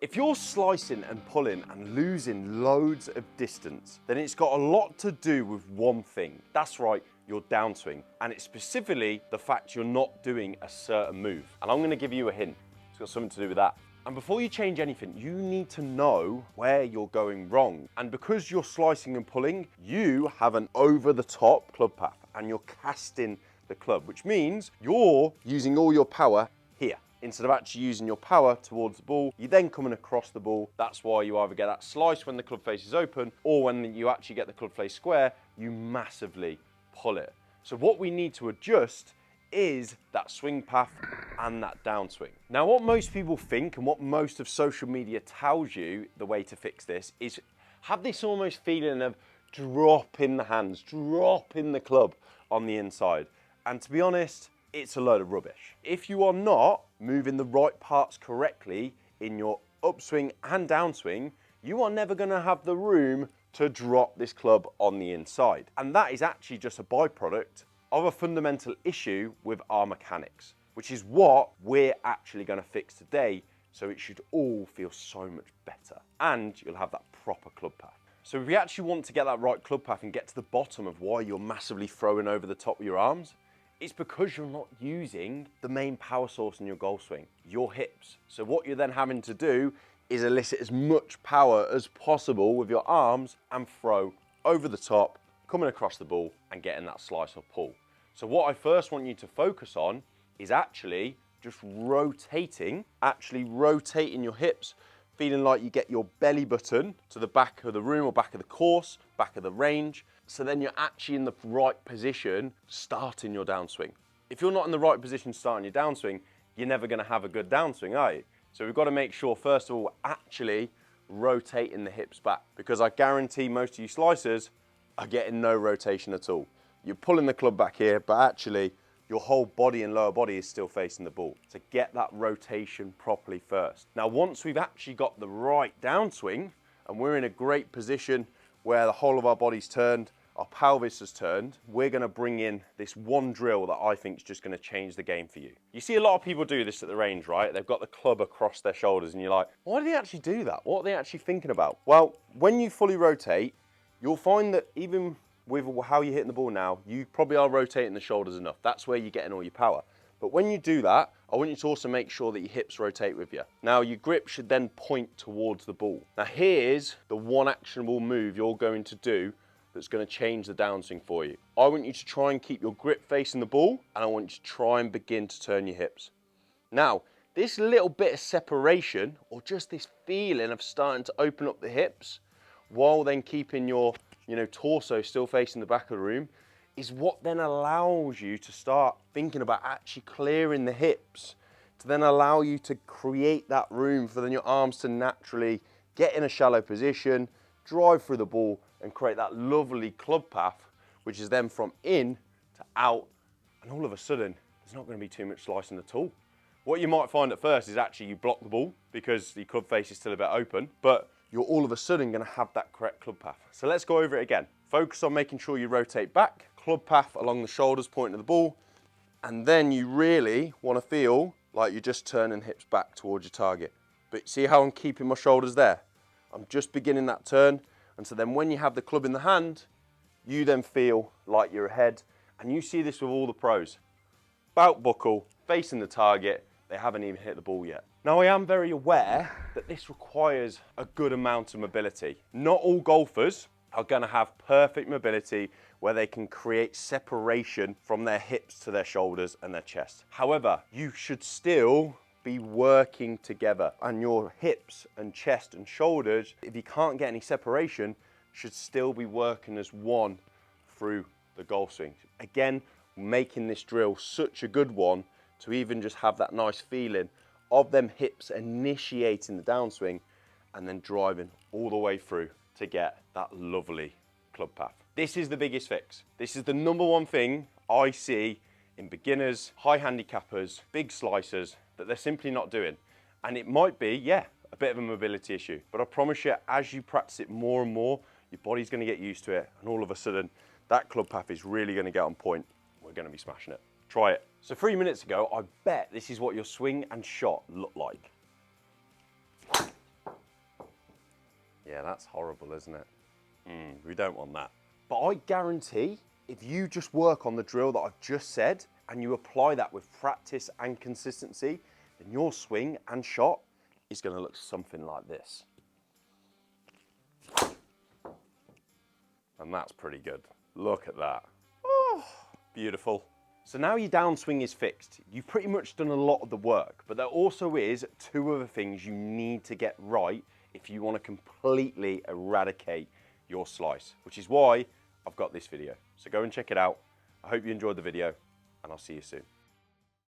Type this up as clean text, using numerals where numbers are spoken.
If you're slicing and pulling and losing loads of distance, then it's got a lot to do with one thing. That's right, your downswing. And it's specifically the fact you're not doing a certain move. And I'm going to give you a hint. It's got something to do with that. And before you change anything, you need to know where you're going wrong. And because you're slicing and pulling, you have an over-the-top club path and you're casting the club, which means you're using all your power here. Instead of actually using your power towards the ball, you're then coming across the ball. That's why you either get that slice when the club face is open, or when you actually get the club face square, you massively pull it. So what we need to adjust is that swing path and that downswing. Now, what most people think and what most of social media tells you the way to fix this is have this almost feeling of drop in the hands, drop in the club on the inside. And to be honest, it's a load of rubbish. If you are not moving the right parts correctly in your upswing and downswing, you are never going to have the room to drop this club on the inside. And that is actually just a byproduct of a fundamental issue with our mechanics, which is what we're actually going to fix today, so it should all feel so much better. And you'll have that proper club path. So if you actually want to get that right club path and get to the bottom of why you're massively throwing over the top of your arms, it's because you're not using the main power source in your golf swing, your hips. So what you're then having to do is elicit as much power as possible with your arms and throw over the top, coming across the ball and getting that slice or pull. So what I first want you to focus on is actually just rotating your hips, feeling like you get your belly button to the back of the room or back of the course, back of the range. So then you're actually in the right position starting your downswing. If you're not in the right position starting your downswing, you're never going to have a good downswing, are you? So we've got to make sure, first of all, we're actually rotating the hips back, because I guarantee most of you slicers are getting no rotation at all. You're pulling the club back here, but actually your whole body and lower body is still facing the ball. So get that rotation properly first. Now, once we've actually got the right downswing and we're in a great position where the whole of our body's turned, our pelvis has turned, we're going to bring in this one drill that I think is just going to change the game for you. You see a lot of people do this at the range, right? They've got the club across their shoulders and you're like, why do they actually do that? What are they actually thinking about? Well, when you fully rotate, you'll find that even with how you're hitting the ball now, you probably are rotating the shoulders enough. That's where you're getting all your power. But when you do that, I want you to also make sure that your hips rotate with you. Now, your grip should then point towards the ball. Now, here's the one actionable move you're going to do that's going to change the downswing for you. I want you to try and keep your grip facing the ball, and I want you to try and begin to turn your hips. Now, this little bit of separation, or just this feeling of starting to open up the hips, while then keeping your torso still facing the back of the room, is what then allows you to start thinking about actually clearing the hips, to then allow you to create that room for then your arms to naturally get in a shallow position, drive through the ball, and create that lovely club path, which is then from in to out, and all of a sudden, there's not going to be too much slicing at all. What you might find at first is actually you block the ball because the club face is still a bit open, but you're all of a sudden going to have that correct club path. So let's go over it again. Focus on making sure you rotate back, club path along the shoulders pointing to the ball, and then you really want to feel like you're just turning hips back towards your target. But see how I'm keeping my shoulders there? I'm just beginning that turn, and so then when you have the club in the hand, you then feel like you're ahead, and you see this with all the pros. Bout buckle, facing the target, they haven't even hit the ball yet. Now, I am very aware that this requires a good amount of mobility. Not all golfers are going to have perfect mobility where they can create separation from their hips to their shoulders and their chest. However, you should still be working together, and your hips and chest and shoulders, if you can't get any separation, should still be working as one through the golf swing. Again, making this drill such a good one to even just have that nice feeling of them hips initiating the downswing and then driving all the way through to get that lovely club path. This is the biggest fix. This is the number one thing I see in beginners, high handicappers, big slicers, that they're simply not doing. And it might be, yeah, a bit of a mobility issue, but I promise you, as you practice it more and more, your body's going to get used to it, and all of a sudden, that club path is really going to get on point. We're going to be smashing it. Try it. So 3 minutes ago, I bet this is what your swing and shot looked like. Yeah, that's horrible, isn't it? We don't want that. But I guarantee if you just work on the drill that I've just said and you apply that with practice and consistency, then your swing and shot is going to look something like this. And that's pretty good. Look at that. Oh, beautiful. So now your downswing is fixed. You've pretty much done a lot of the work, but there also is 2 other things you need to get right if you want to completely eradicate your slice, which is why I've got this video. So go and check it out. I hope you enjoyed the video, and I'll see you soon.